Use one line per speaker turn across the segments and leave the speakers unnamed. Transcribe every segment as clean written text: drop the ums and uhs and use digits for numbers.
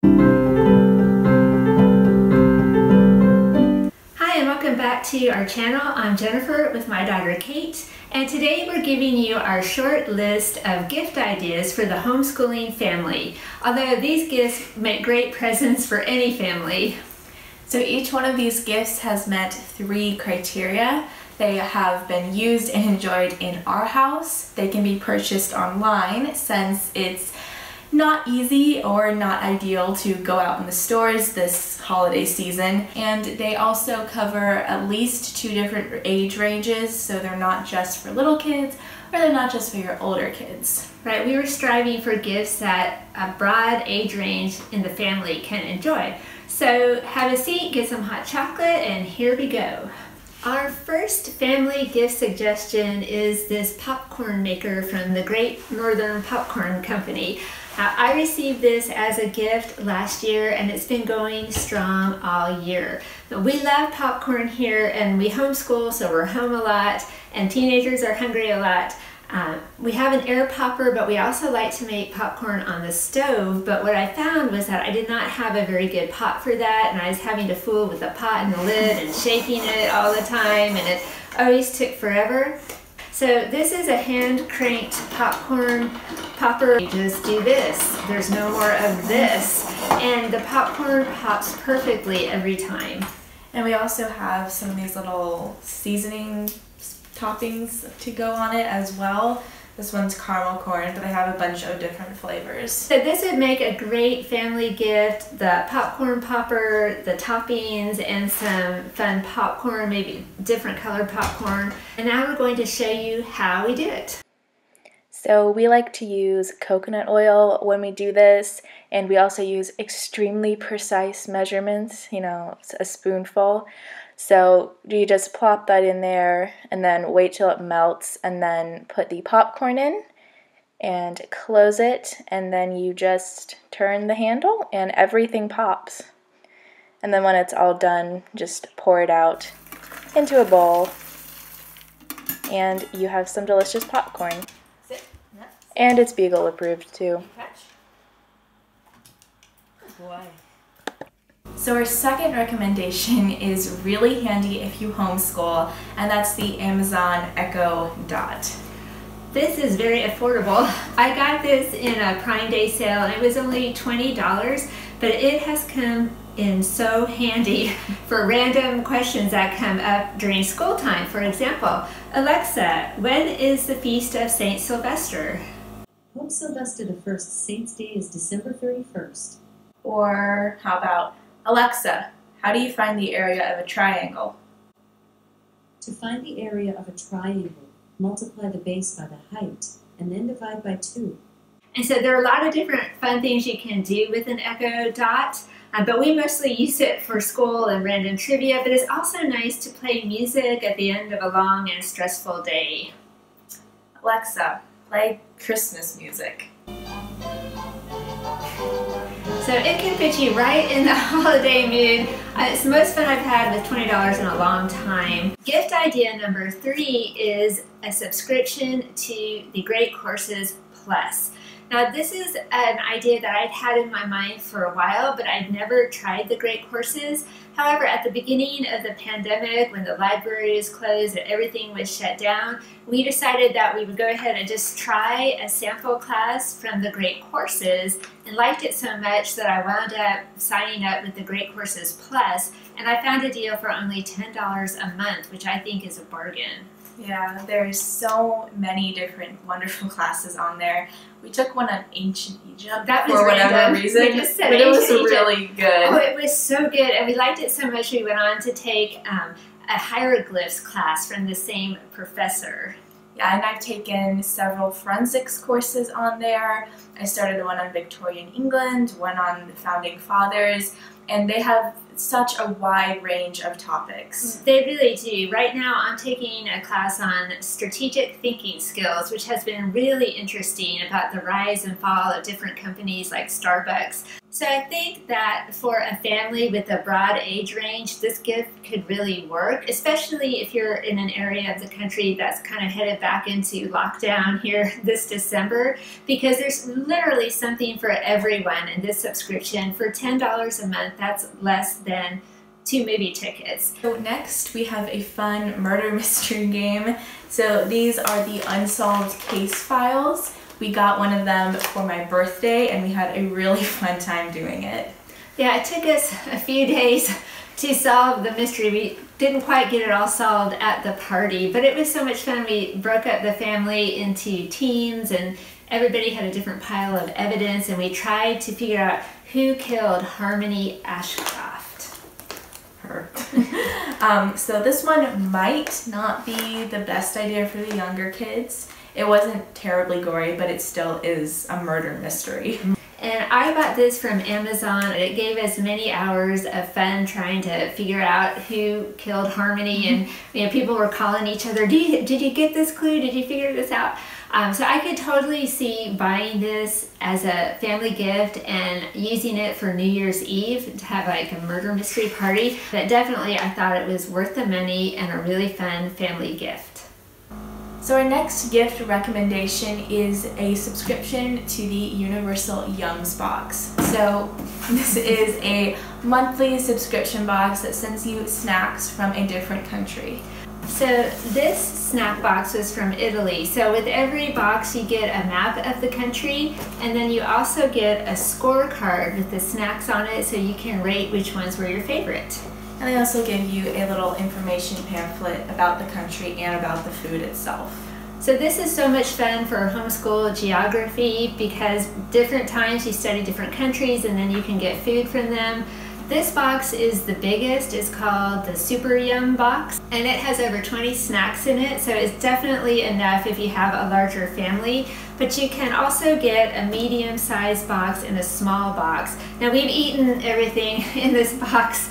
Hi and welcome back to our channel. I'm Jennifer with my daughter Kate, and today we're giving you our short list of gift ideas for the homeschooling family. Although these gifts make great presents for any family.
So each one of these gifts has met 3 criteria. They have been used and enjoyed in our house. They can be purchased online since it's not easy or not ideal to go out in the stores this holiday season. And they also cover at least 2 different age ranges, so they're not just for little kids or they're not just for your older kids.
Right, we were striving for gifts that a broad age range in the family can enjoy. So have a seat, get some hot chocolate, and here we go. Our first family gift suggestion is this popcorn maker from the Great Northern Popcorn Company. I received this as a gift last year and it's been going strong all year. We love popcorn here and we homeschool, so we're home a lot and teenagers are hungry a lot. We have an air popper, but we also like to make popcorn on the stove. But what I found was that I did not have a very good pot for that, and I was having to fool with the pot and the lid and shaking it all the time, and it always took forever. So this is a hand cranked popcorn popper. You just do this. There's no more of this. And the popcorn pops perfectly every time.
And we also have some of these little seasoning toppings to go on it as well. This one's caramel corn, but I have a bunch of different flavors.
So this would make a great family gift, the popcorn popper, the toppings, and some fun popcorn, maybe different colored popcorn. And now we're going to show you how we do it.
So we like to use coconut oil when we do this, and we also use extremely precise measurements, you know, a spoonful. So you just plop that in there and then wait till it melts and then put the popcorn in and close it, and then you just turn the handle and everything pops. And then when it's all done, just pour it out into a bowl and you have some delicious popcorn. And it's Beagle approved too.
Oh boy.
So our second recommendation is really handy if you homeschool, and that's the Amazon Echo Dot.
This is very affordable. I got this in a Prime Day sale and it was only $20, but it has come in so handy for random questions that come up during school time. For example, Alexa, when is the feast of Saint Sylvester?
Hope Sylvester the First Saint's Day is December 31st.
Or how about, Alexa, how do you find the area of a triangle?
To find the area of a triangle, multiply the base by the height, and then divide by 2.
And so there are a lot of different fun things you can do with an Echo Dot, but we mostly use it for school and random trivia, but it's also nice to play music at the end of a long and stressful day.
Alexa, play Christmas music.
So it can fit you right in the holiday mood. It's the most fun I've had with $20 in a long time. Gift idea number 3 is a subscription to the Great Courses Plus. Now this is an idea that I'd had in my mind for a while, but I'd never tried the Great Courses. However, at the beginning of the pandemic, when the libraries closed and everything was shut down, we decided that we would go ahead and just try a sample class from the Great Courses, and liked it so much that I wound up signing up with the Great Courses Plus, and I found a deal for only $10 a month, which I think is a bargain.
Yeah, there's so many different wonderful classes on there. We took one on ancient Egypt for whatever reason, but it was really good.
Oh, it was so good, and we liked it so much we went on to take a hieroglyphs class from the same professor.
Yeah, and I've taken several forensics courses on there. I started one on Victorian England, one on the Founding Fathers, and they have such a wide range of topics.
They really do. Right now I'm taking a class on strategic thinking skills, which has been really interesting, about the rise and fall of different companies like Starbucks. So I think that for a family with a broad age range, this gift could really work, especially if you're in an area of the country that's kind of headed back into lockdown here this December, because there's literally something for everyone in this subscription. For $10 a month, that's less than 2 movie tickets.
So next we have a fun murder mystery game. So these are the unsolved case files. We got one of them for my birthday and we had a really fun time doing it.
Yeah, it took us a few days to solve the mystery. We didn't quite get it all solved at the party, but it was so much fun. We broke up the family into teams and everybody had a different pile of evidence, and we tried to figure out who killed Harmony Ashcroft.
Her. So this one might not be the best idea for the younger kids. It wasn't terribly gory, but it still is a murder mystery.
And I bought this from Amazon, and it gave us many hours of fun trying to figure out who killed Harmony. And you know, people were calling each other, did you get this clue? Did you figure this out? So I could totally see buying this as a family gift and using it for New Year's Eve to have like a murder mystery party. But definitely I thought it was worth the money and a really fun family gift.
So our next gift recommendation is a subscription to the Universal Yums box. So this is a monthly subscription box that sends you snacks from a different country.
So this snack box was from Italy. So with every box you get a map of the country, and then you also get a scorecard with the snacks on it so you can rate which ones were your favorite.
And they also give you a little information pamphlet about the country and about the food itself.
So this is so much fun for homeschool geography because different times you study different countries and then you can get food from them. This box is the biggest. It's called the Super Yum box, and it has over 20 snacks in it, so it's definitely enough if you have a larger family. But you can also get a medium-sized box and a small box. Now we've eaten everything in this box,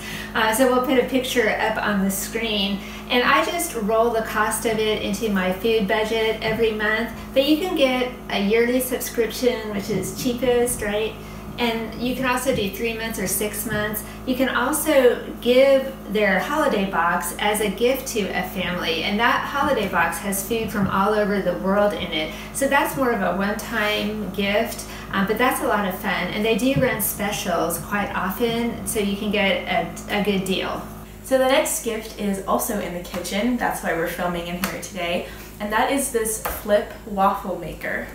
so we'll put a picture up on the screen. And I just roll the cost of it into my food budget every month. But you can get a yearly subscription, which is cheapest, right? And you can also do 3 months or 6 months. You can also give their holiday box as a gift to a family, and that holiday box has food from all over the world in it. So that's more of a one-time gift, but that's a lot of fun. And they do run specials quite often, so you can get a good deal.
So the next gift is also in the kitchen. That's why we're filming in here today. And that is this flip waffle maker.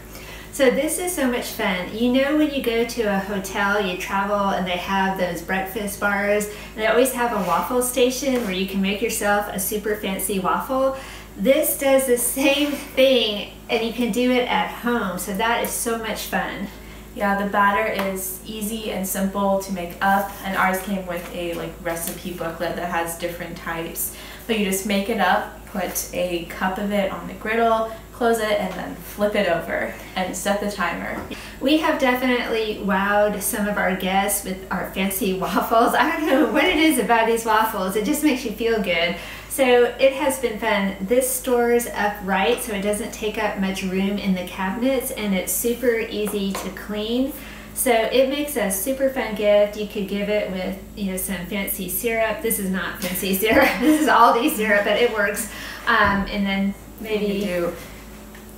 So this is so much fun. You know, when you go to a hotel, you travel and they have those breakfast bars, and they always have a waffle station where you can make yourself a super fancy waffle. This does the same thing, and you can do it at home, so that is so much fun.
Yeah, the batter is easy and simple to make up, and ours came with a recipe booklet that has different types. But you just make it up, put a cup of it on the griddle, close it, and then flip it over and set the timer.
We have definitely wowed some of our guests with our fancy waffles. I don't know what it is about these waffles. It just makes you feel good. So it has been fun. This stores upright so it doesn't take up much room in the cabinets, and it's super easy to clean. So it makes a super fun gift. You could give it with, you know, some fancy syrup. This is not fancy syrup. This is Aldi syrup, but it works. And then maybe
you do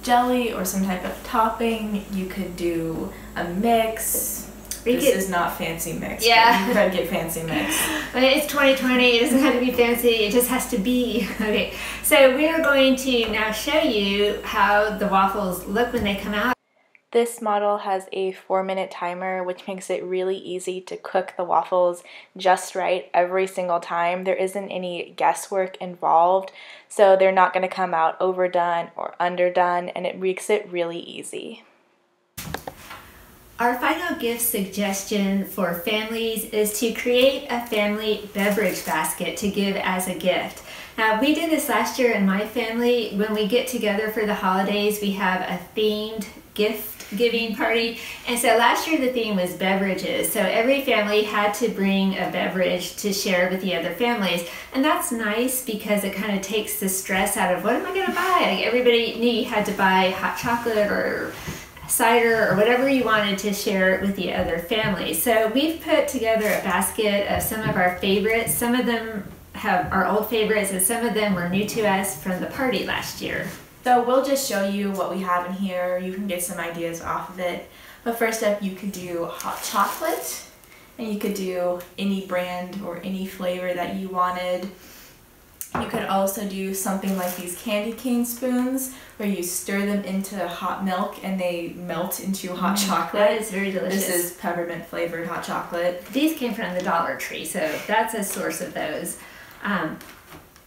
jelly or some type of topping. You could do a mix. This is not fancy mix.
Yeah.
You could get fancy mix.
But it's 2020. It doesn't have to be fancy. It just has to be. Okay. So we are going to now show you how the waffles look when they come out.
This model has a 4-minute timer, which makes it really easy to cook the waffles just right every single time. There isn't any guesswork involved, so they're not going to come out overdone or underdone, and it makes it really easy.
Our final gift suggestion for families is to create a family beverage basket to give as a gift. Now, we did this last year in my family. When we get together for the holidays, we have a themed gift giving party, and so last year the theme was beverages, so every family had to bring a beverage to share with the other families, and that's nice because it kind of takes the stress out of what am I going to buy. Like, everybody knew you had to buy hot chocolate or cider or whatever you wanted to share with the other family. So we've put together a basket of some of our favorites. Some of them have our old favorites and some of them were new to us from the party last year.
So we'll just show you what we have in here. You can get some ideas off of it. But first up, you could do hot chocolate, and you could do any brand or any flavor that you wanted. You could also do something like these candy cane spoons where you stir them into hot milk and they melt into hot chocolate.
That is very delicious.
This is peppermint flavored hot chocolate.
These came from the Dollar Tree, so that's a source of those.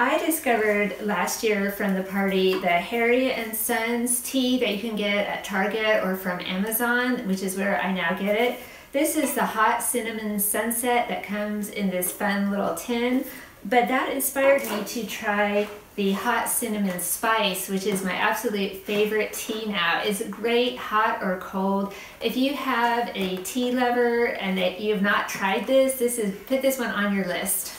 I discovered last year from the party the Harriet and Sons tea that you can get at Target or from Amazon, which is where I now get it. This is the hot cinnamon sunset that comes in this fun little tin, but that inspired me to try the hot cinnamon spice, which is my absolute favorite tea now. It's great hot or cold. If you have a tea lover and that you have not tried this, put this one on your list.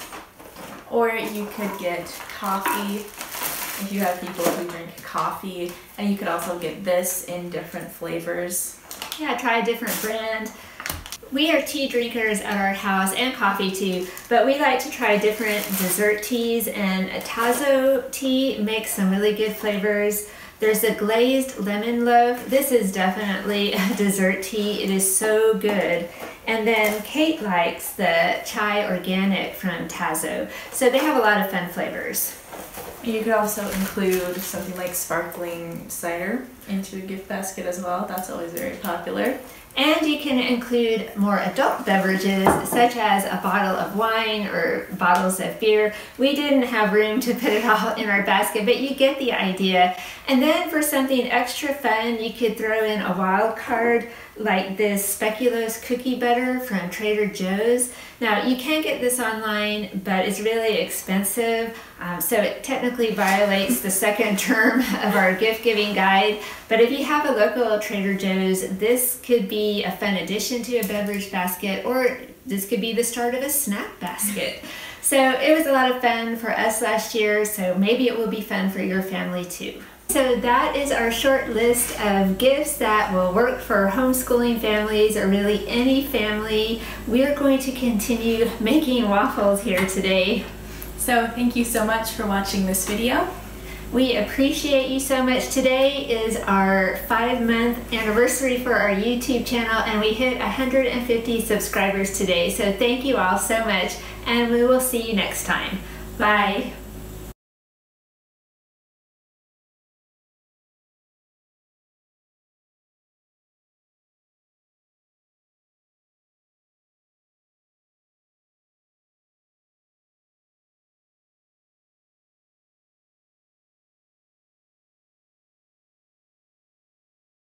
Or you could get coffee if you have people who drink coffee, and you could also get this in different flavors.
Yeah, try a different brand. We are tea drinkers at our house and coffee too, but we like to try different dessert teas, and a TAZO tea makes some really good flavors. There's a glazed lemon loaf. This is definitely a dessert tea. It is so good. And then Kate likes the chai organic from TAZO. So they have a lot of fun flavors.
You could also include something like sparkling cider into the gift basket as well. That's always very popular.
And you can include more adult beverages, such as a bottle of wine or bottles of beer. We didn't have room to put it all in our basket, but you get the idea. And then for something extra fun, you could throw in a wild card like this SPECULOOS cookie butter from Trader Joe's. Now, you can get this online, but it's really expensive, so it technically violates the second term of our gift-giving guide. But if you have a local Trader Joe's, this could be a fun addition to a beverage basket, or this could be the start of a snack basket. So it was a lot of fun for us last year, so maybe it will be fun for your family too. So that is our short list of gifts that will work for homeschooling families, or really any family. We are going to continue making waffles here today.
So thank you so much for watching this video.
We appreciate you so much. Today is our 5-month anniversary for our YouTube channel, and we hit 150 subscribers today. So thank you all so much, and we will see you next time. Bye.